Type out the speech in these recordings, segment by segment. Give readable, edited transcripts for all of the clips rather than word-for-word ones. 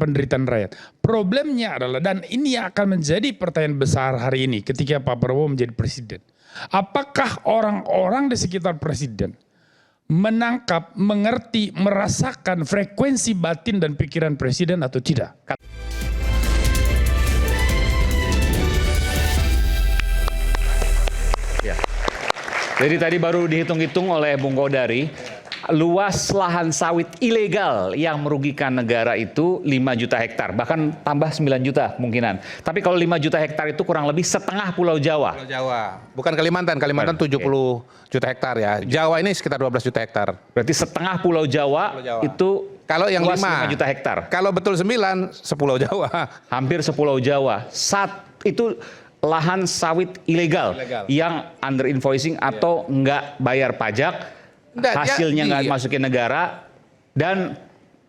penderitaan rakyat. Problemnya adalah, dan ini yang akan menjadi pertanyaan besar hari ini ketika Pak Prabowo menjadi presiden. Apakah orang-orang di sekitar presiden menangkap, mengerti, merasakan frekuensi batin dan pikiran presiden atau tidak? Ya. Jadi tadi baru dihitung-hitung oleh Bung Kodari, luas lahan sawit ilegal yang merugikan negara itu 5 juta hektar, bahkan tambah 9 juta kemungkinan. Tapi kalau 5 juta hektar itu kurang lebih setengah Pulau Jawa. Pulau Jawa, bukan Kalimantan. Kalimantan 70 juta hektar ya. Jawa ini sekitar 12 juta hektar. Berarti setengah Pulau Jawa, itu kalau yang luas 5 juta hektar. Kalau betul 9, 10 Jawa. Hampir 10 Jawa. Itu lahan sawit ilegal yang under invoicing atau nggak bayar pajak. Hasilnya nggak masukin negara dan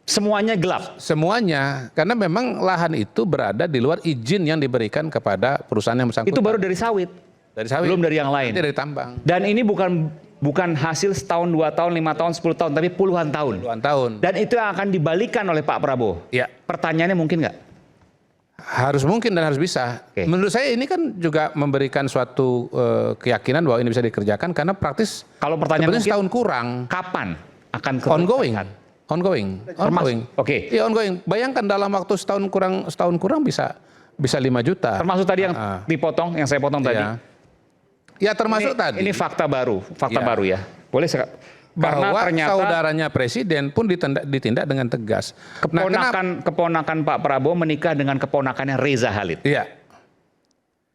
semuanya gelap. Semuanya, karena memang lahan itu berada di luar izin yang diberikan kepada perusahaan yang bersangkutan. Itu baru dari sawit. Dari sawit. Belum dari yang lain. Nanti dari tambang. Dan ini bukan hasil setahun, 2 tahun, 5 tahun, 10 tahun, tapi puluhan tahun. Puluhan tahun. Dan itu yang akan dibalikan oleh Pak Prabowo. Ya. Pertanyaannya mungkin nggak? Harus mungkin dan harus bisa. Oke. Menurut saya ini kan juga memberikan suatu keyakinan bahwa ini bisa dikerjakan karena praktis. Kalau pertanyaan mungkin, setahun kurang. kapan akan Ongoing. Oke. Iya, ongoing. Bayangkan dalam waktu setahun kurang bisa 5 juta. Termasuk tadi yang dipotong, yang saya potong tadi. Ya termasuk tadi. Ini fakta baru ya. Boleh Bahwa ternyata saudaranya presiden pun ditindak dengan tegas. Keponakan Pak Prabowo menikah dengan keponakannya Reza Halid. Iya.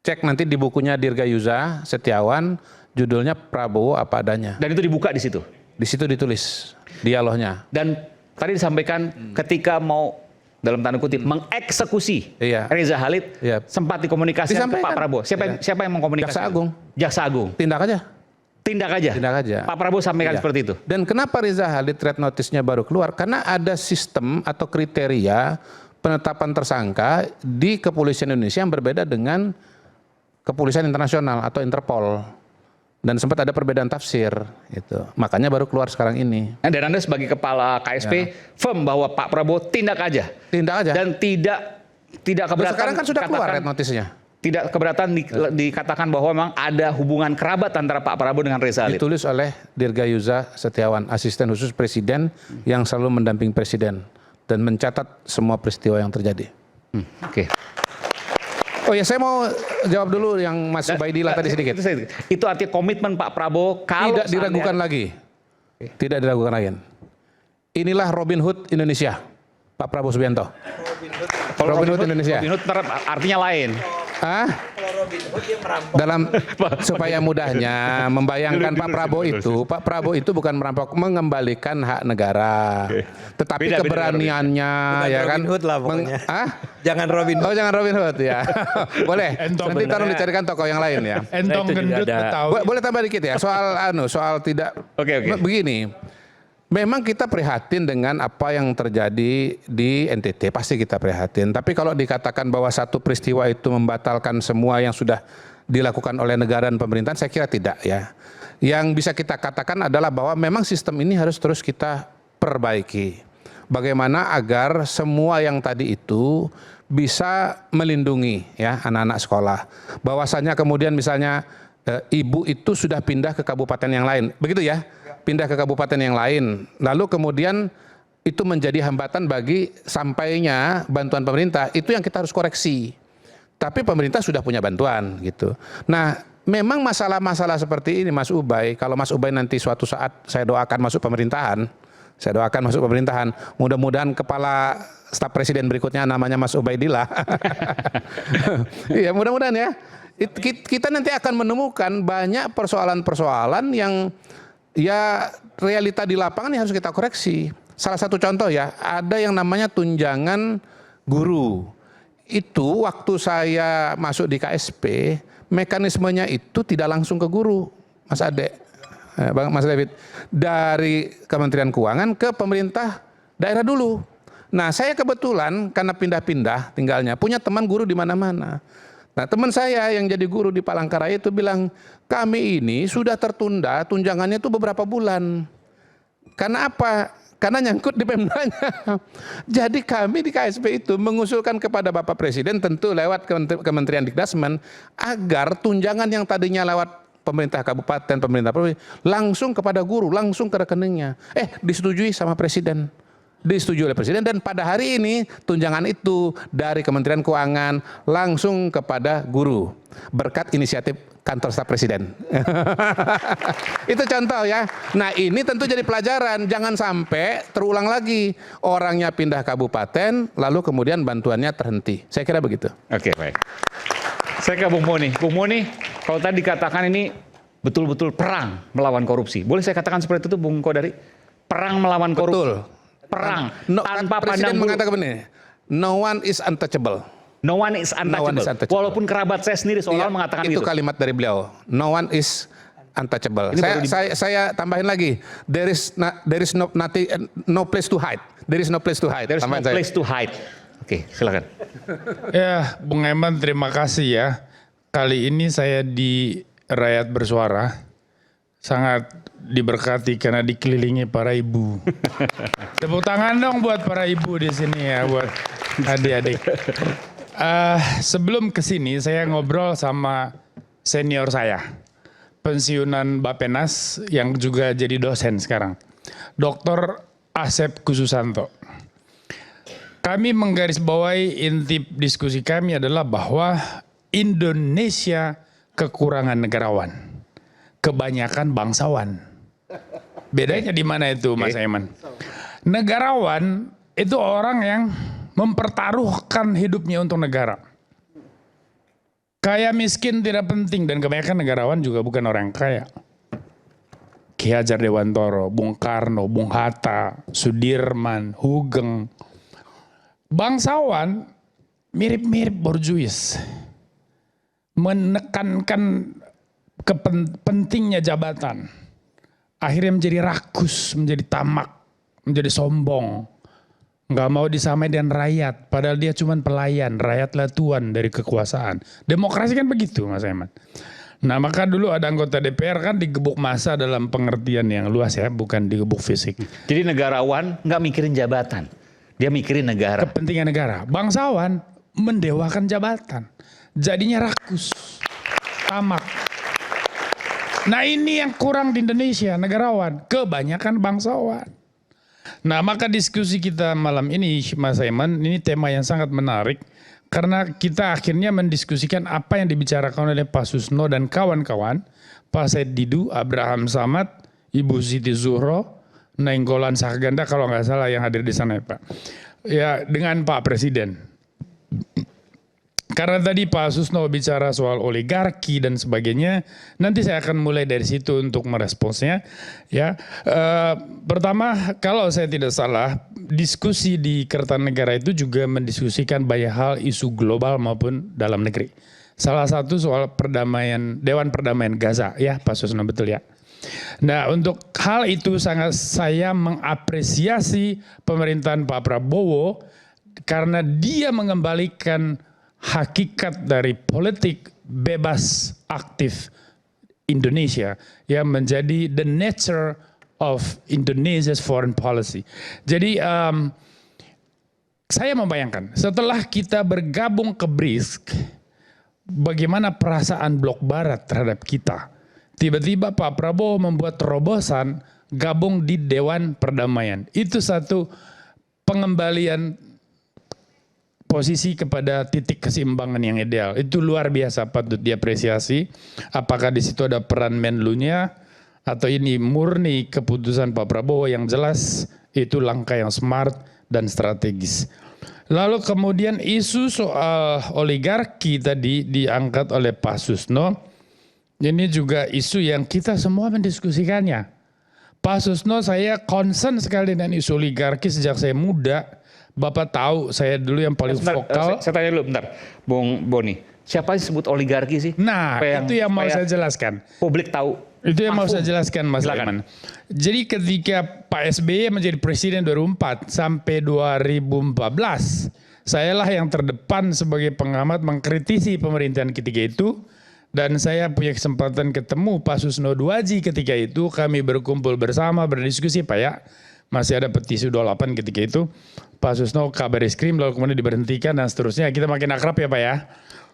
Cek nanti di bukunya Dirgayuza Setiawan, judulnya Prabowo Apa Adanya. Dan itu dibuka di situ. Di situ ditulis dialognya. Dan tadi disampaikan ketika mau dalam tanda kutip mengeksekusi Reza Halid, sempat dikomunikasikan ke Pak Prabowo. Siapa yang mengkomunikasikan? Jaksa Agung. Tindak aja. Pak Prabowo sampaikan seperti itu. Dan kenapa Reza Halid red notice-nya baru keluar? Karena ada sistem atau kriteria penetapan tersangka di kepolisian Indonesia yang berbeda dengan kepolisian internasional atau Interpol. Dan sempat ada perbedaan tafsir. Gitu. Makanya baru keluar sekarang ini. Dan Anda sebagai kepala KSP firm bahwa Pak Prabowo tindak aja. Dan tidak keberatan. Sekarang kan sudah keluar red notice-nya. Tidak keberatan dikatakan bahwa memang ada hubungan kerabat antara Pak Prabowo dengan Reza Halid. Ditulis oleh Dirgayuza Setiawan, asisten khusus presiden yang selalu mendamping presiden dan mencatat semua peristiwa yang terjadi. Oke. Oh ya, saya mau jawab dulu yang Mas Ubaidillah tadi sedikit. Itu artinya komitmen Pak Prabowo kalau tidak diragukan lagi. Tidak diragukan lagi. Inilah Robin Hood Indonesia, Pak Prabowo Subianto. Robin Hood Indonesia. Robin Hood artinya lain. Dalam supaya mudahnya membayangkan Pak Prabowo itu bukan merampok, mengembalikan hak negara. Tetapi keberaniannya ya kan. Robin Hood lah pokoknya. Jangan Robin Hood. Oh, jangan Robin Hood ya. Boleh. Nanti taruh dicarikan tokoh yang lain ya. Entong gendut Betawi. Boleh tambah dikit ya soal tidak. Oke. Begini. Memang kita prihatin dengan apa yang terjadi di NTT, pasti kita prihatin. Tapi kalau dikatakan bahwa satu peristiwa itu membatalkan semua yang sudah dilakukan oleh negara dan pemerintahan, saya kira tidak ya. Yang bisa kita katakan adalah bahwa memang sistem ini harus terus kita perbaiki. Bagaimana agar semua yang tadi itu bisa melindungi ya anak-anak sekolah. Bahwasanya kemudian misalnya ibu itu sudah pindah ke kabupaten yang lain, begitu ya? Pindah ke kabupaten yang lain, lalu kemudian itu menjadi hambatan bagi sampainya bantuan pemerintah, itu yang kita harus koreksi. Tapi pemerintah sudah punya bantuan gitu. Nah, memang masalah-masalah seperti ini Mas Ubay, kalau Mas Ubay nanti suatu saat saya doakan masuk pemerintahan, mudah-mudahan kepala staf presiden berikutnya namanya Mas Ubaidillah. Iya, mudah-mudahan ya. Kita nanti akan menemukan banyak persoalan-persoalan yang ya realita di lapangan yang harus kita koreksi. Salah satu contoh ya, ada yang namanya tunjangan guru. Itu waktu saya masuk di KSP, mekanismenya itu tidak langsung ke guru, Mas David. Dari Kementerian Keuangan ke pemerintah daerah dulu. Nah, saya kebetulan karena pindah-pindah tinggalnya, punya teman guru di mana-mana. Nah, teman saya yang jadi guru di Palangkaraya itu bilang, kami ini sudah tertunda tunjangannya itu beberapa bulan. Karena apa? karena nyangkut di Pemdanya. Jadi kami di KSP itu mengusulkan kepada Bapak Presiden tentu lewat Kementerian Dikdasmen agar tunjangan yang tadinya lewat pemerintah kabupaten, pemerintah provinsi langsung kepada guru, langsung ke rekeningnya. Disetujui sama Presiden. Disetujui oleh Presiden dan pada hari ini tunjangan itu dari Kementerian Keuangan langsung kepada guru berkat inisiatif kantor staf Presiden. Itu contoh ya. Nah ini tentu jadi pelajaran, jangan sampai terulang lagi orangnya pindah kabupaten lalu kemudian bantuannya terhenti. Saya kira begitu. Oke, baik. Saya ke Bung Boni. Bung Boni, kalau tadi dikatakan ini betul-betul perang melawan korupsi. Boleh saya katakan seperti itu Bung Kodari? Perang melawan korupsi. Betul. Perang tanpa Presiden pandang bulu. mengatakan begini, no one is untouchable. No one is untouchable. Walaupun kerabat saya sendiri seolah-olah mengatakan itu gitu. kalimat dari beliau. No one is untouchable. Saya tambahin lagi. There is no place to hide. There is no place to hide. There is no place to hide. Oke, silakan. Ya, Bung Eman terima kasih ya. Kali ini saya di Rakyat Bersuara sangat diberkati karena dikelilingi para ibu. Tepuk tangan dong buat para ibu di sini ya, buat adik-adik. Sebelum kesini saya ngobrol sama senior saya, pensiunan Bapenas yang juga jadi dosen sekarang, Dr. Asep Kususanto. Kami menggarisbawahi inti diskusi kami adalah bahwa Indonesia kekurangan negarawan, kebanyakan bangsawan. Bedanya di mana itu Mas Aiman? Negarawan itu orang yang mempertaruhkan hidupnya untuk negara. Kaya miskin tidak penting dan kebanyakan negarawan juga bukan orang kaya. Ki Hajar Dewantoro, Bung Karno, Bung Hatta, Sudirman, Hugeng. Bangsawan mirip-mirip borjuis. Menekankan pentingnya jabatan. Akhirnya menjadi rakus, menjadi tamak, menjadi sombong. Nggak mau disamai dengan rakyat, padahal dia cuma pelayan, rakyatlah tuan dari kekuasaan. Demokrasi kan begitu Mas Aiman. Nah maka dulu ada anggota DPR kan digebuk massa dalam pengertian yang luas ya, bukan digebuk fisik. Jadi negarawan nggak mikirin jabatan, dia mikirin negara. Kepentingan negara. Bangsawan mendewakan jabatan, jadinya rakus, tamak. Nah ini yang kurang di Indonesia, negarawan, kebanyakan bangsawan. Nah maka diskusi kita malam ini Mas Aiman, ini tema yang sangat menarik. Karena kita akhirnya mendiskusikan apa yang dibicarakan oleh Pak Susno dan kawan-kawan. Pak Said Didu, Abraham Samad, Ibu Siti Zuhro, Nainggolan Sahganda kalau nggak salah yang hadir di sana ya Pak. Ya dengan Pak Presiden. Karena tadi Pak Susno bicara soal oligarki dan sebagainya, nanti saya akan mulai dari situ untuk meresponsnya. Ya, pertama kalau saya tidak salah, diskusi di Kertanegara itu juga mendiskusikan banyak hal isu global maupun dalam negeri. Salah satu soal perdamaian, Dewan Perdamaian Gaza, ya Pak Susno betul ya. Nah untuk hal itu sangat saya mengapresiasi pemerintahan Pak Prabowo karena dia mengembalikan hakikat dari politik bebas aktif Indonesia yang menjadi the nature of Indonesia's foreign policy. Jadi saya membayangkan setelah kita bergabung ke BRICS, bagaimana perasaan blok barat terhadap kita. Tiba-tiba Pak Prabowo membuat terobosan gabung di Dewan Perdamaian. Itu satu pengembalian posisi kepada titik keseimbangan yang ideal. Itu luar biasa, patut diapresiasi. Apakah di situ ada peran Menlunya atau ini murni keputusan Pak Prabowo yang jelas itu langkah yang smart dan strategis. Lalu kemudian isu soal oligarki tadi diangkat oleh Pak Susno. Ini juga isu yang kita semua mendiskusikannya. Pak Susno, saya concern sekali dengan isu oligarki sejak saya muda. Bapak tahu saya dulu yang paling vokal. Saya tanya dulu bentar, Bung Boni. Siapa yang disebut oligarki sih? Nah, itu yang mau saya jelaskan. Publik tahu. Itu yang mau saya jelaskan Mas Aiman. Jadi ketika Pak SBY menjadi presiden 2004 sampai 2014, sayalah yang terdepan sebagai pengamat mengkritisi pemerintahan ketika itu. Dan saya punya kesempatan ketemu Pak Susno Duaji ketika itu, kami berkumpul bersama berdiskusi Pak ya. Masih ada petisi 28 ketika itu. Pak Susno kabar eskrim lalu kemudian diberhentikan dan seterusnya. Kita makin akrab ya Pak ya.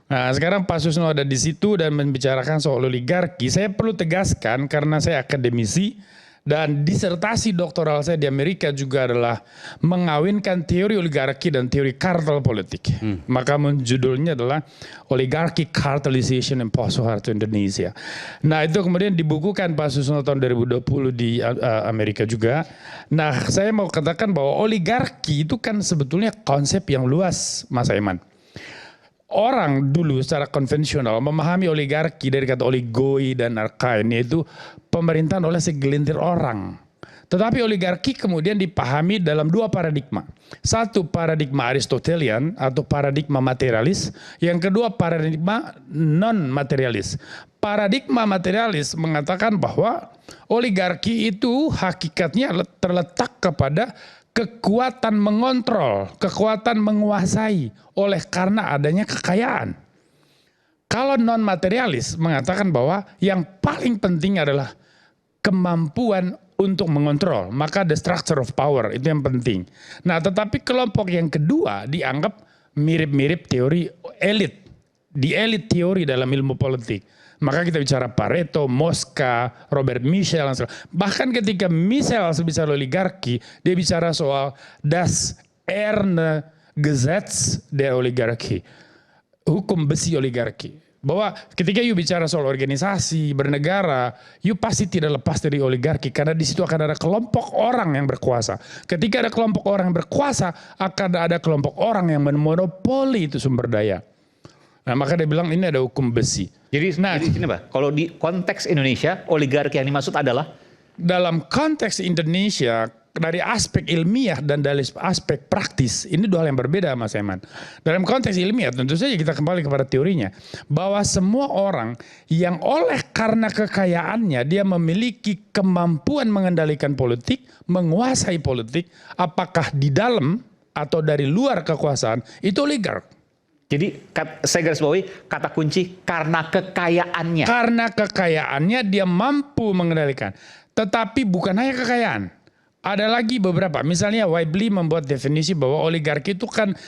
Nah sekarang Pak Susno ada di situ dan membicarakan soal oligarki. Saya perlu tegaskan karena saya akademisi dan disertasi doktoral saya di Amerika juga adalah mengawinkan teori oligarki dan teori kartel politik. Maka judulnya adalah Oligarchy Cartelization and Post-War to Indonesia. Nah itu kemudian dibukukan Pak Susno tahun 2020 di Amerika juga. Nah saya mau katakan bahwa oligarki itu kan sebetulnya konsep yang luas Mas Aiman. Orang dulu secara konvensional memahami oligarki dari kata oligoi dan arkain, yaitu pemerintahan oleh segelintir orang. Tetapi oligarki kemudian dipahami dalam dua paradigma. Satu paradigma Aristotelian atau paradigma materialis, yang kedua paradigma non-materialis. Paradigma materialis mengatakan bahwa oligarki itu hakikatnya terletak kepada kekuatan mengontrol, kekuatan menguasai oleh karena adanya kekayaan. Kalau non-materialis mengatakan bahwa yang paling penting adalah kemampuan untuk mengontrol, maka the structure of power itu yang penting. Nah, tetapi kelompok yang kedua dianggap mirip-mirip teori elit, di elit teori dalam ilmu politik. Maka kita bicara Pareto, Mosca, Robert Michel, bahkan ketika Michel bicara oligarki, dia bicara soal das erne Gesetz der Oligarchie, hukum besi oligarki. Bahwa ketika you bicara soal organisasi, bernegara, you pasti tidak lepas dari oligarki karena di situ akan ada kelompok orang yang berkuasa. Ketika ada kelompok orang yang berkuasa, akan ada kelompok orang yang memonopoli itu sumber daya. Nah maka dia bilang ini ada hukum besi. Jadi sini Pak, kalau di konteks Indonesia, oligarki yang dimaksud adalah? Dalam konteks Indonesia, dari aspek ilmiah dan dari aspek praktis, ini dua hal yang berbeda Mas Eman. Dalam konteks ilmiah tentu saja kita kembali kepada teorinya. Bahwa semua orang yang oleh karena kekayaannya, dia memiliki kemampuan mengendalikan politik, menguasai politik, apakah di dalam atau dari luar kekuasaan, itu oligark. Jadi saya garis bawahi kata kunci karena kekayaannya. Karena kekayaannya dia mampu mengendalikan. Tetapi bukan hanya kekayaan. Ada lagi beberapa. Misalnya Weibli membuat definisi bahwa oligarki itu kan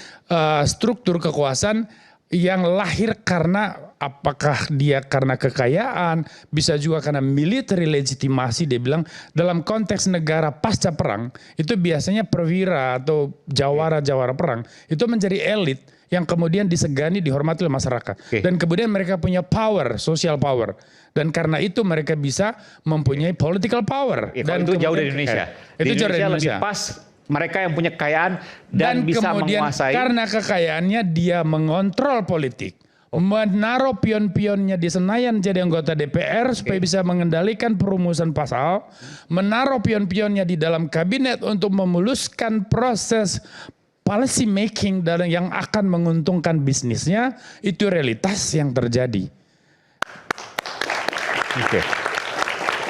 struktur kekuasaan yang lahir karena apakah dia karena kekayaan, bisa juga karena military legitimasi. Dia bilang dalam konteks negara pasca perang, itu biasanya perwira atau jawara-jawara perang, itu menjadi elit yang kemudian disegani, dihormati oleh masyarakat. Dan kemudian mereka punya power, social power. Dan karena itu mereka bisa mempunyai political power. Ya, dan itu jauh dari Indonesia. Itu jauh dari Indonesia Indonesia. Lebih pas mereka yang punya kekayaan dan bisa kemudian menguasai. Karena kekayaannya dia mengontrol politik. Menaruh pion-pionnya di Senayan jadi anggota DPR supaya bisa mengendalikan perumusan pasal. Menaruh pion-pionnya di dalam kabinet untuk memuluskan proses policy making dan yang akan menguntungkan bisnisnya, itu realitas yang terjadi.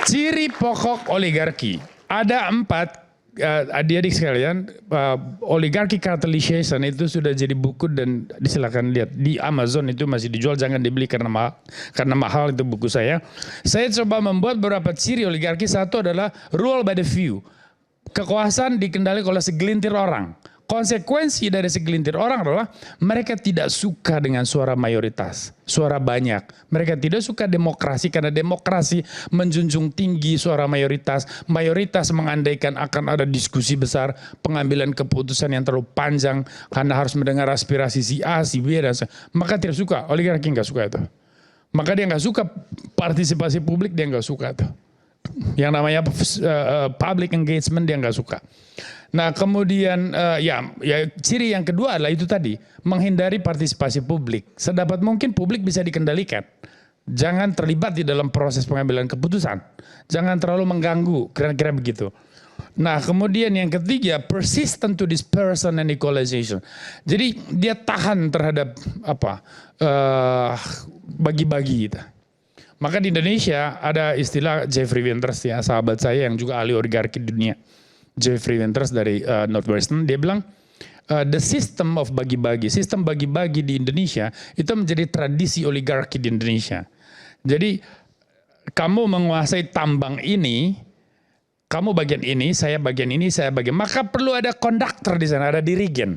Ciri pokok oligarki. Ada 4, adik-adik sekalian, oligarchy cartelization itu sudah jadi buku dan silakan lihat. Di Amazon itu masih dijual, jangan dibeli karena mahal itu buku saya. Saya coba membuat beberapa ciri oligarki. Satu adalah rule by the few. Kekuasaan dikendalikan oleh segelintir orang. Konsekuensi dari segelintir orang adalah mereka tidak suka dengan suara mayoritas, suara banyak. Mereka tidak suka demokrasi karena demokrasi menjunjung tinggi suara mayoritas. Mayoritas mengandaikan akan ada diskusi besar, pengambilan keputusan yang terlalu panjang karena harus mendengar aspirasi si A, si B, dan maka tidak suka. Oligarki nggak suka itu. Maka dia nggak suka partisipasi publik, dia nggak suka itu. Yang namanya public engagement dia nggak suka. Nah kemudian ya ciri yang kedua adalah itu tadi, menghindari partisipasi publik. Sedapat mungkin publik bisa dikendalikan. Jangan terlibat di dalam proses pengambilan keputusan. Jangan terlalu mengganggu, kira-kira begitu. Nah kemudian yang ketiga, persistent to dispersion and equalization. Jadi dia tahan terhadap bagi-bagi gitu. Maka di Indonesia ada istilah Jeffrey Winters ya, sahabat saya yang juga ahli oligarki di dunia. Jeffrey Winters dari Northwestern, dia bilang the system of bagi-bagi, sistem bagi-bagi di Indonesia itu menjadi tradisi oligarki di Indonesia. Jadi kamu menguasai tambang ini, Kamu bagian ini, saya bagian ini, saya bagian. Maka perlu ada konduktor di sana, ada dirigen.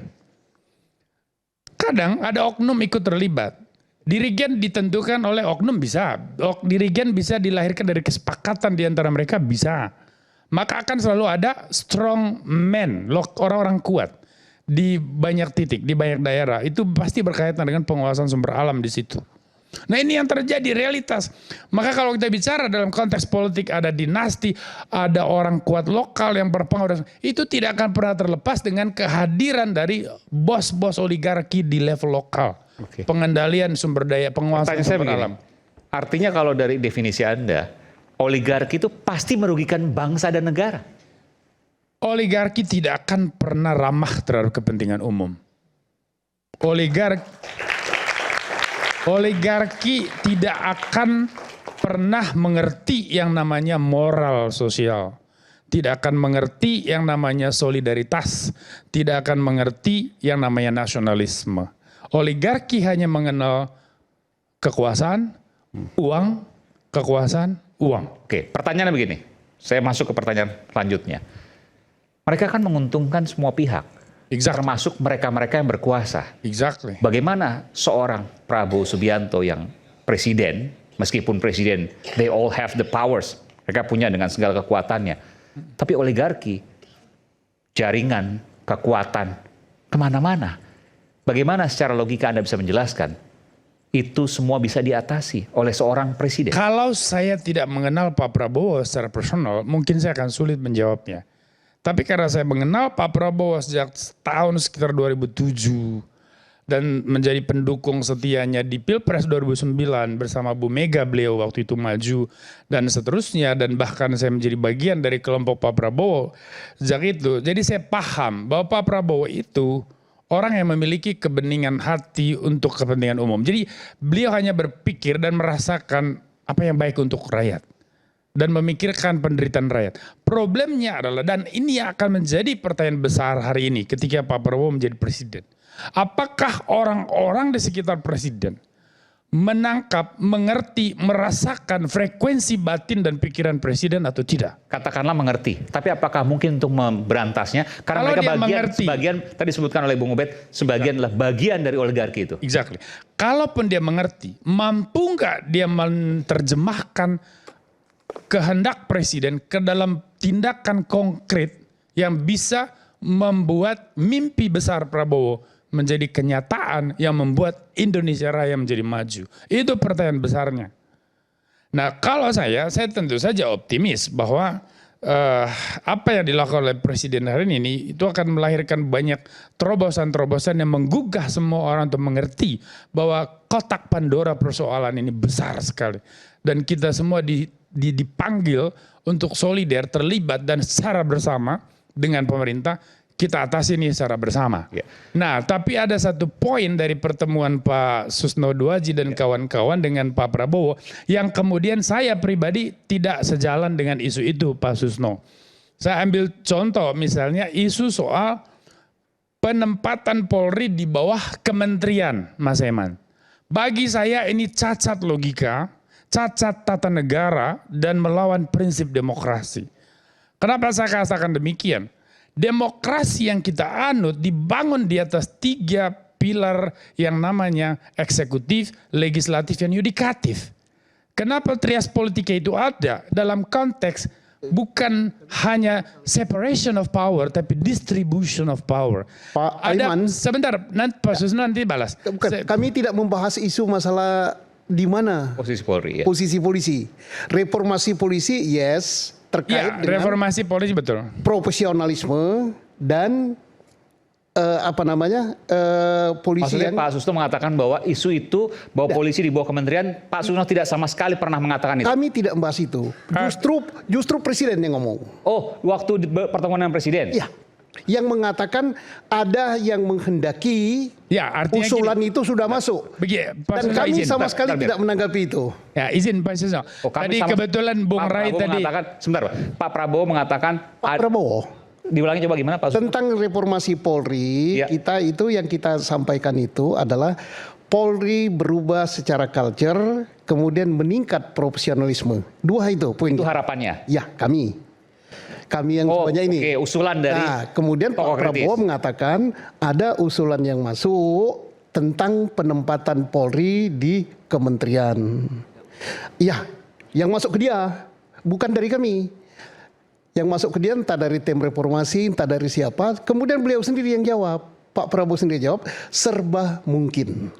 Kadang ada oknum ikut terlibat. Dirigen ditentukan oleh oknum bisa. Dirigen bisa dilahirkan dari kesepakatan di antara mereka bisa. Maka akan selalu ada strong man, orang-orang kuat di banyak titik, di banyak daerah. Itu pasti berkaitan dengan penguasaan sumber alam di situ. Nah ini yang terjadi realitas. Maka kalau kita bicara dalam konteks politik ada dinasti, ada orang kuat lokal yang berpengaruh, itu tidak akan pernah terlepas dengan kehadiran dari bos-bos oligarki di level lokal. Oke. Pengendalian sumber daya, penguasaan sumber alam. Artinya kalau dari definisi Anda, oligarki itu pasti merugikan bangsa dan negara. Oligarki tidak akan pernah ramah terhadap kepentingan umum. Oligarki tidak akan pernah mengerti yang namanya moral sosial. Tidak akan mengerti yang namanya solidaritas. Tidak akan mengerti yang namanya nasionalisme. Oligarki hanya mengenal kekuasaan, uang, kekuasaan, uang. Oke, pertanyaannya begini. Saya masuk ke pertanyaan selanjutnya. Mereka kan menguntungkan semua pihak. Exactly. Termasuk mereka-mereka yang berkuasa. Exactly. Bagaimana seorang Prabowo Subianto yang presiden, meskipun presiden, they all have the powers. Mereka punya dengan segala kekuatannya. Tapi oligarki, jaringan, kekuatan, kemana-mana. Bagaimana secara logika Anda bisa menjelaskan? Itu semua bisa diatasi oleh seorang presiden. Kalau saya tidak mengenal Pak Prabowo secara personal, mungkin saya akan sulit menjawabnya. Tapi karena saya mengenal Pak Prabowo sejak tahun sekitar 2007 dan menjadi pendukung setianya di Pilpres 2009 bersama Bu Mega, beliau waktu itu maju dan seterusnya, dan bahkan saya menjadi bagian dari kelompok Pak Prabowo sejak itu. Jadi saya paham bahwa Pak Prabowo itu orang yang memiliki kebeningan hati untuk kepentingan umum. Jadi beliau hanya berpikir dan merasakan apa yang baik untuk rakyat. Dan memikirkan penderitaan rakyat. Problemnya adalah, dan ini akan menjadi pertanyaan besar hari ini ketika Pak Prabowo menjadi presiden. Apakah orang-orang di sekitar presiden menangkap, mengerti, merasakan frekuensi batin dan pikiran presiden atau tidak? Katakanlah mengerti, tapi apakah mungkin untuk memberantasnya? Karena Kalau mereka sebagian tadi disebutkan oleh Bung Ubed, sebagian adalah bagian dari oligarki itu. Exactly. Kalaupun dia mengerti, mampu nggak dia menerjemahkan kehendak presiden ke dalam tindakan konkret yang bisa membuat mimpi besar Prabowo menjadi kenyataan yang membuat Indonesia Raya menjadi maju. Itu pertanyaan besarnya. Nah kalau saya tentu saja optimis bahwa apa yang dilakukan oleh presiden hari ini itu akan melahirkan banyak terobosan-terobosan yang menggugah semua orang untuk mengerti bahwa kotak Pandora persoalan ini besar sekali. Dan kita semua dipanggil untuk solider, terlibat dan secara bersama dengan pemerintah kita atasi ini secara bersama. Ya. Nah, tapi ada satu poin dari pertemuan Pak Susno Duaji dan kawan-kawan dengan Pak Prabowo yang kemudian saya pribadi tidak sejalan dengan isu itu, Pak Susno. Saya ambil contoh misalnya isu soal penempatan Polri di bawah kementerian, Mas Eman. Bagi saya ini cacat logika, cacat tata negara dan melawan prinsip demokrasi. Kenapa saya katakan demikian? Demokrasi yang kita anut dibangun di atas 3 pilar yang namanya eksekutif, legislatif, dan yudikatif. Kenapa trias politika itu ada? Dalam konteks bukan hanya separation of power, tapi distribution of power. Pak Aiman, sebentar, nanti Pak Susno nanti balas. Bukan, kami tidak membahas isu masalah di mana Posisi Polri ya. posisi polisi. Reformasi polisi, yes, terkait dengan reformasi polisi betul. profesionalisme dan polisi Maksudnya yang Pak Susno mengatakan bahwa isu itu, bahwa polisi di bawah kementerian, Pak Susno tidak sama sekali pernah mengatakan itu. kami tidak membahas itu. Justru presiden yang ngomong. Oh, waktu pertemuan dengan presiden? Ya, yang mengatakan ada yang menghendaki Ya, artinya usulan itu sudah masuk. Dan kami sama sekali tidak menanggapi itu. Ya, izin Pak Susno. Tadi kebetulan Bung Rai tadi. Sebentar Pak Prabowo mengatakan. Pak Prabowo. Diulangi coba gimana Pak Susno? Tentang reformasi Polri, ya. yang kita sampaikan itu adalah Polri berubah secara culture, kemudian meningkat profesionalisme. 2 itu poin. Itu harapannya? Ya, kami. Kami yang semuanya ini. Oke, usulan dari Nah, kemudian Pak tokoh kritis. Prabowo mengatakan ada usulan yang masuk tentang penempatan Polri di kementerian. Iya, yang masuk ke dia, bukan dari kami. Yang masuk ke dia entah dari tim reformasi, entah dari siapa. Kemudian beliau sendiri yang jawab. Pak Prabowo sendiri jawab, serba mungkin.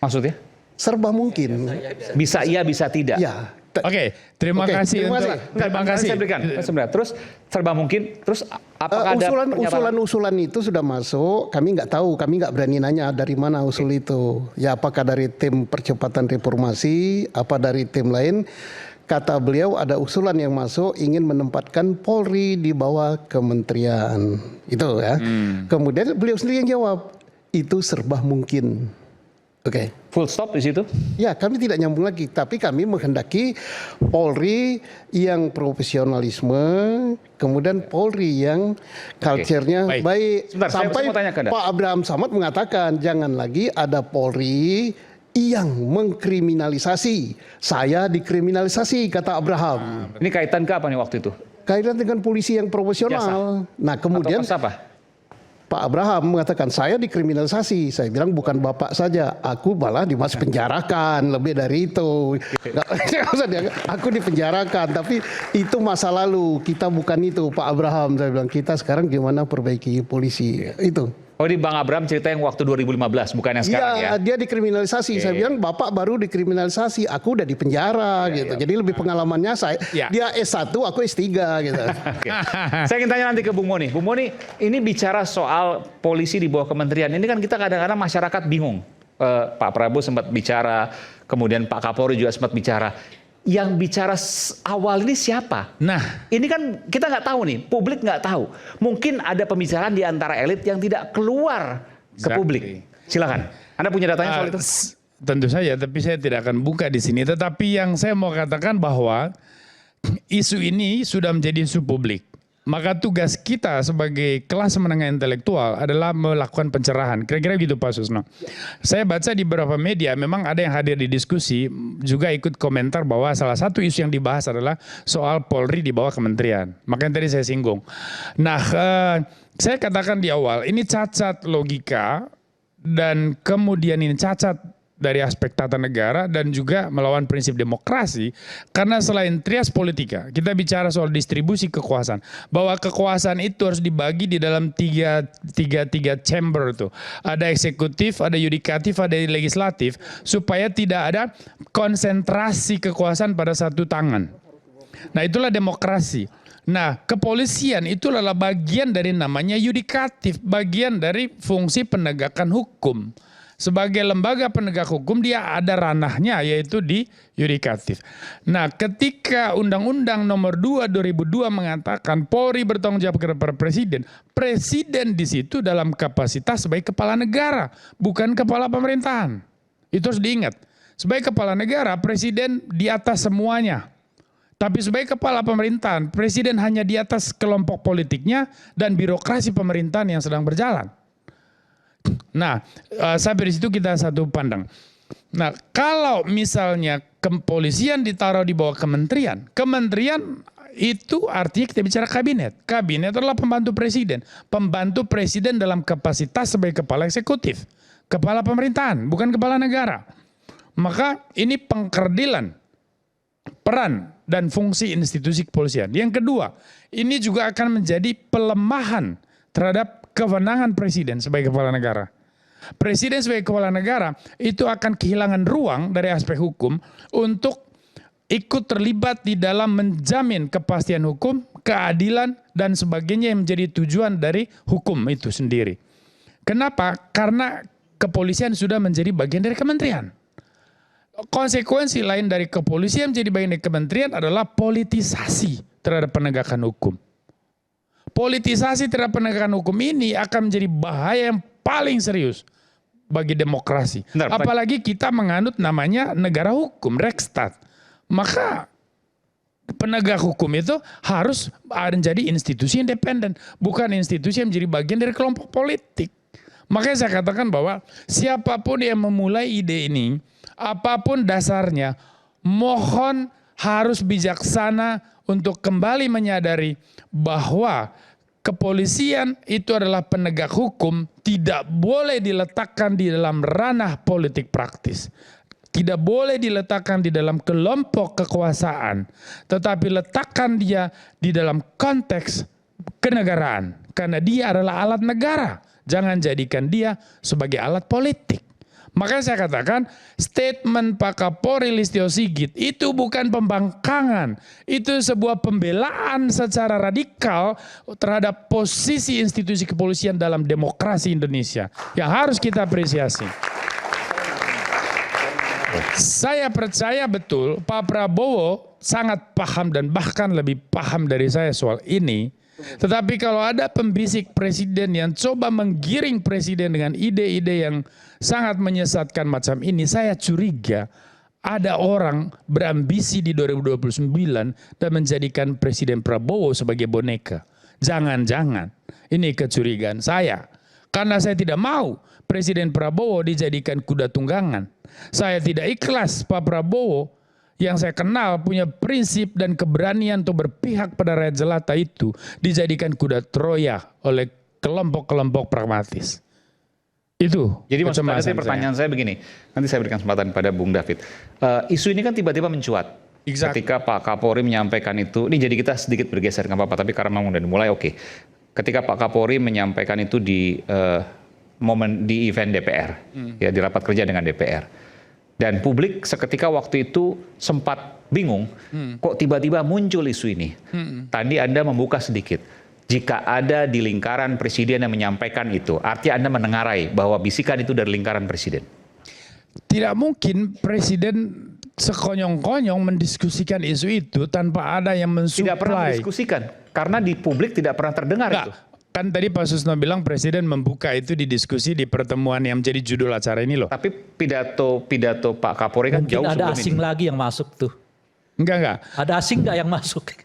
Maksudnya? Serba mungkin. Bisa iya, bisa tidak. Ya. Oke, terima Oke, kasih terima untuk kasih. Enggak, terima nanti kasih. saya berikan. Sebenarnya. Terus serba mungkin. Terus apakah ada pernyataan? Usulan itu sudah masuk. Kami nggak tahu, kami nggak berani nanya dari mana usul itu. Ya apakah dari tim percepatan reformasi, apa dari tim lain. Kata beliau ada usulan yang masuk ingin menempatkan Polri di bawah kementerian. Itu ya. Kemudian beliau sendiri yang jawab, itu serba mungkin. Oke. Full stop di situ? Ya, kami tidak nyambung lagi, tapi kami menghendaki Polri yang profesionalisme, kemudian Polri yang culture-nya Baik. baik. Sebentar, saya Sampai mau tanyakan, Anda. Pak Abraham Samad mengatakan jangan lagi ada Polri yang mengkriminalisasi. Saya dikriminalisasi, kata Abraham. Ini kaitan ke apa nih waktu itu? Kaitan dengan polisi yang profesional. Nah, kemudian Atau apa? Pak Abraham mengatakan saya dikriminalisasi. Saya bilang bukan bapak saja, aku malah dimasuk penjarakan, lebih dari itu. Aku dipenjarakan, tapi itu masa lalu. Kita bukan itu, Pak Abraham. Saya bilang kita sekarang gimana perbaiki polisi. Itu. Oh, ini Bang Abraham cerita yang waktu 2015, bukan yang sekarang ya? Iya, dia dikriminalisasi. Saya bilang bapak baru dikriminalisasi, aku udah di penjara gitu. Jadi lebih pengalamannya saya. Ya. Dia S1, aku S3 gitu. Oke. Saya ingin tanya nanti ke Bung Moni. Bung Moni, ini bicara soal polisi di bawah kementerian. Ini kan kita kadang-kadang masyarakat bingung. Pak Prabowo sempat bicara, kemudian Pak Kapolri juga sempat bicara. Yang bicara awal ini siapa? Nah, Ini kan kita nggak tahu nih, publik nggak tahu. Mungkin ada pembicaraan di antara elit yang tidak keluar ke Exactly. publik. Silakan. Anda punya datanya soal itu? tentu saja, tapi saya tidak akan buka di sini. Tetapi yang saya mau katakan bahwa isu ini sudah menjadi isu publik. Maka tugas kita sebagai kelas menengah intelektual adalah melakukan pencerahan. Kira-kira gitu Pak Susno. Saya baca di beberapa media memang ada yang hadir di diskusi juga ikut komentar bahwa salah satu isu yang dibahas adalah soal Polri di bawah kementerian. Makanya tadi saya singgung. Nah, saya katakan di awal ini cacat logika dan kemudian ini cacat dari aspek tata negara dan juga melawan prinsip demokrasi, karena selain trias politika kita bicara soal distribusi kekuasaan, bahwa kekuasaan itu harus dibagi di dalam tiga chamber itu, ada eksekutif, ada yudikatif, ada legislatif, supaya tidak ada konsentrasi kekuasaan pada satu tangan. Nah, itulah demokrasi. Nah, kepolisian itu adalah bagian dari namanya yudikatif, bagian dari fungsi penegakan hukum. Sebagai lembaga penegak hukum dia ada ranahnya yaitu di yudikatif. Nah, ketika Undang-Undang Nomor 2 2002 mengatakan Polri bertanggung jawab kepada presiden, presiden di situ dalam kapasitas sebagai kepala negara, bukan kepala pemerintahan. Itu harus diingat. Sebagai kepala negara, presiden di atas semuanya. Tapi sebagai kepala pemerintahan, presiden hanya di atas kelompok politiknya dan birokrasi pemerintahan yang sedang berjalan. Nah, sampai di situ kita satu pandang. Nah, kalau misalnya kepolisian ditaruh di bawah kementerian, kementerian itu artinya kita bicara kabinet. Kabinet adalah pembantu presiden dalam kapasitas sebagai kepala eksekutif, kepala pemerintahan, bukan kepala negara. Maka ini pengkerdilan peran dan fungsi institusi kepolisian. Yang kedua, ini juga akan menjadi pelemahan terhadap kewenangan presiden sebagai kepala negara. Presiden sebagai kepala negara itu akan kehilangan ruang dari aspek hukum untuk ikut terlibat di dalam menjamin kepastian hukum, keadilan, dan sebagainya yang menjadi tujuan dari hukum itu sendiri. Kenapa? Karena kepolisian sudah menjadi bagian dari kementerian. Konsekuensi lain dari kepolisian menjadi bagian dari kementerian adalah politisasi terhadap penegakan hukum. Politisasi terhadap penegakan hukum ini akan menjadi bahaya yang paling serius bagi demokrasi. Bentar, apalagi kita menganut namanya negara hukum, Rechtsstaat. Maka penegak hukum itu harus menjadi institusi independen, bukan institusi yang menjadi bagian dari kelompok politik. Makanya saya katakan bahwa siapapun yang memulai ide ini, apapun dasarnya, mohon harus bijaksana untuk kembali menyadari bahwa kepolisian itu adalah penegak hukum, tidak boleh diletakkan di dalam ranah politik praktis. Tidak boleh diletakkan di dalam kelompok kekuasaan, tetapi letakkan dia di dalam konteks kenegaraan. Karena dia adalah alat negara. Jangan jadikan dia sebagai alat politik. Makanya saya katakan statement Pak Kapolri Listio Sigit itu bukan pembangkangan. Itu sebuah pembelaan secara radikal terhadap posisi institusi kepolisian dalam demokrasi Indonesia. Yang harus kita apresiasi. Saya percaya betul Pak Prabowo sangat paham dan bahkan lebih paham dari saya soal ini. Tetapi kalau ada pembisik presiden yang coba menggiring presiden dengan ide-ide yang sangat menyesatkan macam ini, saya curiga ada orang berambisi di 2029 dan menjadikan Presiden Prabowo sebagai boneka. Jangan-jangan, ini kecurigaan saya. Karena saya tidak mau Presiden Prabowo dijadikan kuda tunggangan. Saya tidak ikhlas Pak Prabowo yang saya kenal punya prinsip dan keberanian untuk berpihak pada rakyat jelata itu dijadikan kuda Troya oleh kelompok-kelompok pragmatis. Itu. Jadi maksud saya pertanyaan saya begini, nanti saya berikan kesempatan pada Bung David. Isu ini kan tiba-tiba mencuat. Ketika Pak Kapolri menyampaikan itu, ini jadi kita sedikit bergeser nggak apa-apa, tapi karena memang udah dimulai oke. Ketika Pak Kapolri menyampaikan itu di momen di event DPR, ya di rapat kerja dengan DPR. Dan publik seketika waktu itu sempat bingung, kok tiba-tiba muncul isu ini. Tadi Anda membuka sedikit, jika ada di lingkaran presiden yang menyampaikan itu, artinya Anda menengarai bahwa bisikan itu dari lingkaran presiden. Tidak mungkin presiden sekonyong-konyong mendiskusikan isu itu tanpa ada yang mensuplai. Tidak pernah mendiskusikan, karena di publik tidak pernah terdengar itu. Kan tadi Pak Susno bilang presiden membuka itu di diskusi di pertemuan yang menjadi judul acara ini loh. Tapi pidato Pak Kapolri kan mungkin jauh sebelum ada asing ini. lagi yang masuk tuh. Enggak. Ada asing nggak yang masuk?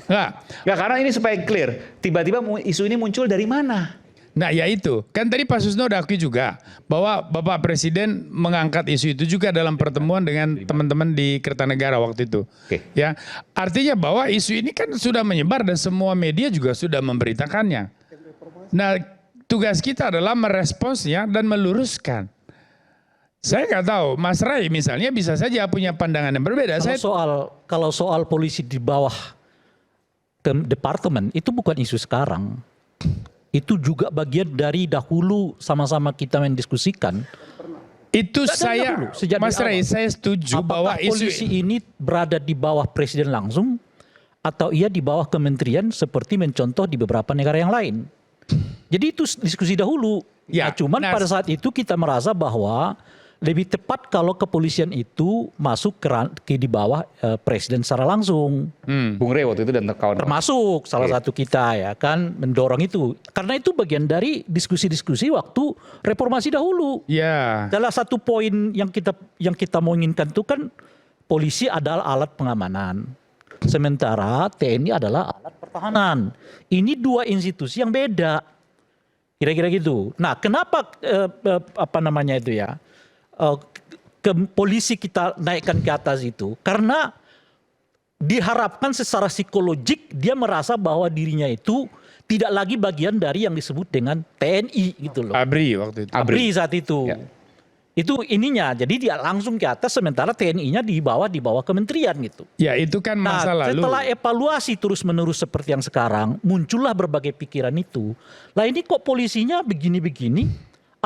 Enggak. Nggak, karena ini supaya clear, tiba-tiba isu ini muncul dari mana? Nah ya itu, kan tadi Pak Susno udah akui juga bahwa Bapak Presiden mengangkat isu itu juga dalam pertemuan dengan teman-teman di Kertanegara waktu itu. Oke. Ya, artinya bahwa isu ini kan sudah menyebar dan semua media juga sudah memberitakannya. Nah, tugas kita adalah meresponsnya dan meluruskan. Saya nggak tahu, Mas Ray misalnya bisa saja punya pandangan yang berbeda. Kalau soal polisi di bawah departemen itu bukan isu sekarang. Itu juga bagian dari dahulu sama-sama kita mendiskusikan. Itu Dahulu, Mas Ray, saya setuju bahwa isu polisi ini berada di bawah presiden langsung atau ia di bawah kementerian seperti mencontoh di beberapa negara yang lain. Jadi itu diskusi dahulu. Ya, cuman pada saat itu kita merasa bahwa lebih tepat kalau kepolisian itu masuk ke di bawah presiden secara langsung. Bung Rey waktu itu dan kawan-kawan. Termasuk salah satu kita ya kan mendorong itu. Karena itu bagian dari diskusi-diskusi waktu reformasi dahulu. ya. Salah satu poin yang kita mau inginkan itu kan polisi adalah alat pengamanan. Sementara TNI adalah alat pertahanan. Ini dua institusi yang beda. Kira-kira gitu. Nah, kenapa polisi kita naikkan ke atas itu? Karena diharapkan secara psikologik dia merasa bahwa dirinya itu tidak lagi bagian dari yang disebut dengan TNI gitu loh. ABRI waktu itu. ABRI saat itu. Ya. Itu ininya, jadi dia langsung ke atas sementara TNI-nya di bawah kementerian gitu. Ya itu kan masa lalu. Setelah evaluasi terus-menerus seperti yang sekarang, muncullah berbagai pikiran itu. Lah ini kok polisinya begini-begini,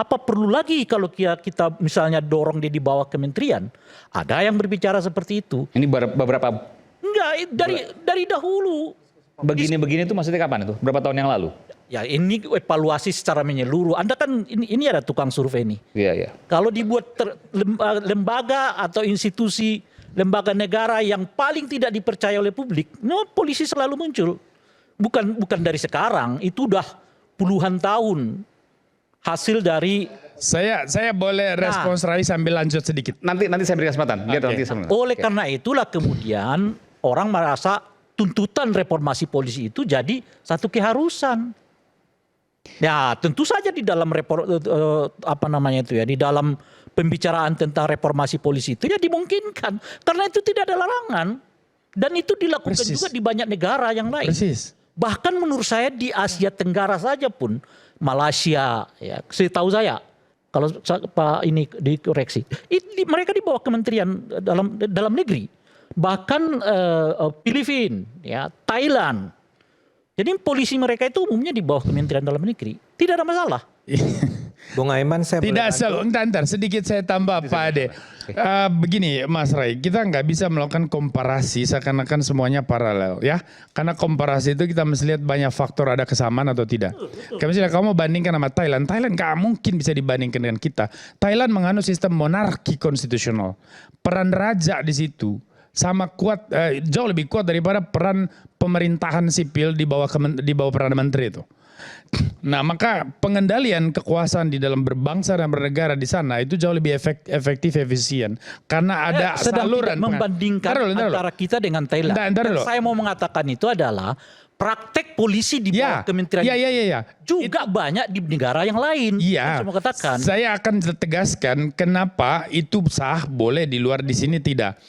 apa perlu lagi kalau kita misalnya dorong dia di bawah kementerian? Ada yang berbicara seperti itu. Ini beberapa. Enggak, dari dahulu. Begini-begini itu maksudnya kapan itu? Berapa tahun yang lalu? Ya ini evaluasi secara menyeluruh. Anda kan ini ada tukang survei nih. Iya, iya. Kalau dibuat lembaga atau institusi lembaga negara yang paling tidak dipercaya oleh publik, polisi selalu muncul. Bukan dari sekarang, itu udah puluhan tahun hasil dari. Saya boleh respons Rai sambil lanjut sedikit. Nanti saya beri kesempatan. Biar nanti Oleh karena itulah kemudian orang merasa tuntutan reformasi polisi itu jadi satu keharusan. Ya tentu saja di dalam di dalam pembicaraan tentang reformasi polisi itu ya dimungkinkan karena itu tidak ada larangan. Dan itu dilakukan Persis. juga di banyak negara yang lain. Persis. Bahkan menurut saya di Asia Tenggara saja pun, Malaysia, ya, setahu saya, kalau Pak ini dikoreksi, mereka di bawah Kementerian dalam negeri. Bahkan Filipina, ya, Thailand. Jadi polisi mereka itu umumnya di bawah Kementerian Dalam Negeri. Tidak ada masalah. Bung Aiman saya boleh Tidak, bantu? entar sedikit saya tambah Pak Ade. Begini Mas Ray, kita nggak bisa melakukan komparasi seakan-akan semuanya paralel ya. Karena komparasi itu kita mesti lihat banyak faktor ada kesamaan atau tidak. Kayak misalnya kamu bandingkan sama Thailand nggak mungkin bisa dibandingkan dengan kita. Thailand menganut sistem monarki konstitusional. Peran raja di situ sama kuat, jauh lebih kuat daripada peran pemerintahan sipil di bawah Perdana Menteri itu. Nah maka pengendalian kekuasaan di dalam berbangsa dan bernegara di sana itu jauh lebih efektif, efisien. Karena ada sedang saluran. tidak membandingkan antara kita dengan Thailand. Yang saya mau mengatakan itu adalah praktek polisi di bawah Kementerian juga banyak di negara yang lain. Iya. Saya mau katakan. Saya akan tegaskan kenapa itu sah, boleh, di luar, di sini tidak.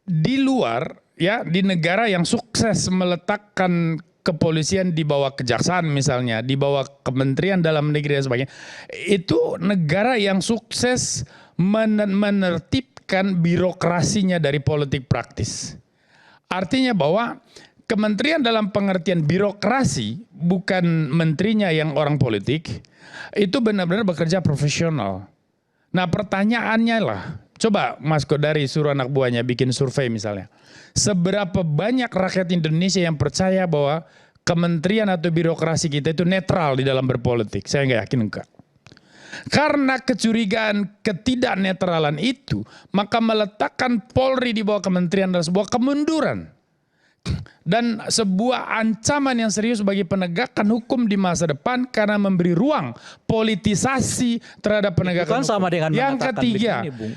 Di luar ya, di negara yang sukses meletakkan kepolisian di bawah kejaksaan misalnya, di bawah Kementerian Dalam Negeri dan sebagainya, itu negara yang sukses menertibkan birokrasinya dari politik praktis. Artinya bahwa kementerian dalam pengertian birokrasi, bukan menterinya yang orang politik, itu benar-benar bekerja profesional. Nah pertanyaannya lah, coba Mas Kodari suruh anak buahnya bikin survei misalnya. Seberapa banyak rakyat Indonesia yang percaya bahwa kementerian atau birokrasi kita itu netral di dalam berpolitik? Saya nggak yakin enggak. Karena kecurigaan ketidaknetralan itu, maka meletakkan Polri di bawah kementerian adalah sebuah kemunduran. Dan sebuah ancaman yang serius bagi penegakan hukum di masa depan karena memberi ruang politisasi terhadap penegakan hukum. Sama dengan yang ketiga, begini, Bung.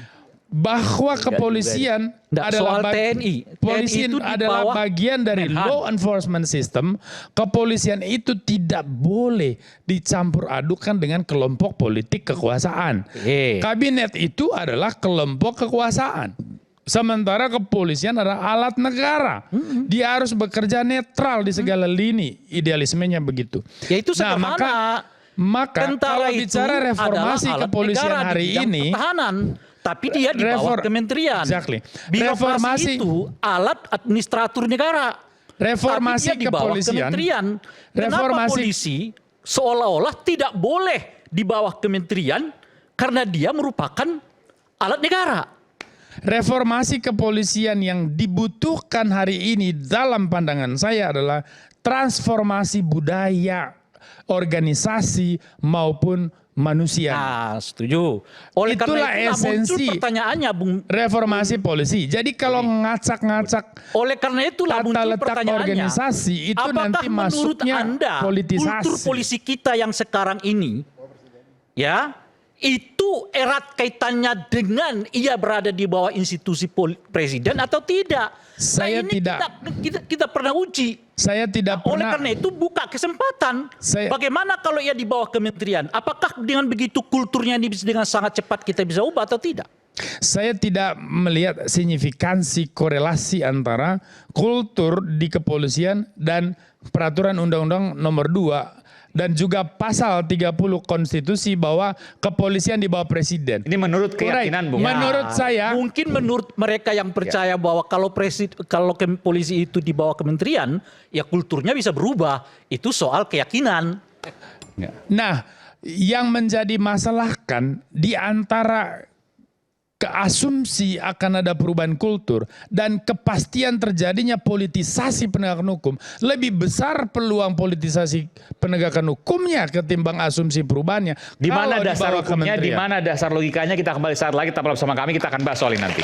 Bahwa kepolisian adalah soal TNI. Polisi TNI itu adalah bagian dari law enforcement system. Kepolisian itu tidak boleh dicampur adukan dengan kelompok politik kekuasaan. Kabinet itu adalah kelompok kekuasaan. Sementara kepolisian adalah alat negara. Dia harus bekerja netral di segala lini. Idealismenya begitu. Ya itu sederhana. Maka kalau bicara reformasi kepolisian hari ini, pertahanan, tapi dia di bawah kementerian. Exactly. Birokrasi itu alat administratur negara. Reformasi tapi dia di bawah kepolisian. Kementerian. Kenapa polisi seolah-olah tidak boleh di bawah kementerian karena dia merupakan alat negara. Reformasi kepolisian yang dibutuhkan hari ini dalam pandangan saya adalah transformasi budaya, organisasi maupun manusia. Nah, setuju. Oleh Itulah karena esensi muncul pertanyaannya, Bung. Reformasi polisi. Jadi kalau ngacak-ngacak Oleh karena itulah tata muncul letak pertanyaannya. organisasi itu nanti masuknya Anda, politisasi. kultur polisi kita yang sekarang ini, ya, itu erat kaitannya dengan ia berada di bawah institusi presiden atau tidak. Saya ini tidak. Kita pernah uji. Saya tidak Oleh pernah. karena itu buka kesempatan. Saya- Bagaimana kalau ia di bawah kementerian? Apakah dengan begitu kulturnya ini dengan sangat cepat kita bisa ubah atau tidak? Saya tidak melihat signifikansi korelasi antara kultur di kepolisian dan peraturan undang-undang nomor 2 dan juga pasal 30 konstitusi bahwa kepolisian di bawah presiden. Ini menurut keyakinan, Bung. Menurut saya, Mungkin menurut mereka yang percaya bahwa kalau polisi itu di bawah kementerian, ya kulturnya bisa berubah. Itu soal keyakinan. nah yang menjadi masalah kan di antara keasumsi akan ada perubahan kultur dan kepastian terjadinya politisasi penegakan hukum, lebih besar peluang politisasi penegakan hukumnya ketimbang asumsi perubahannya. Di mana Kalau dasar bawah hukumnya, di kementerian. mana dasar logikanya, kita kembali saat lagi, tetaplah bersama kami, kita akan bahas soal ini nanti.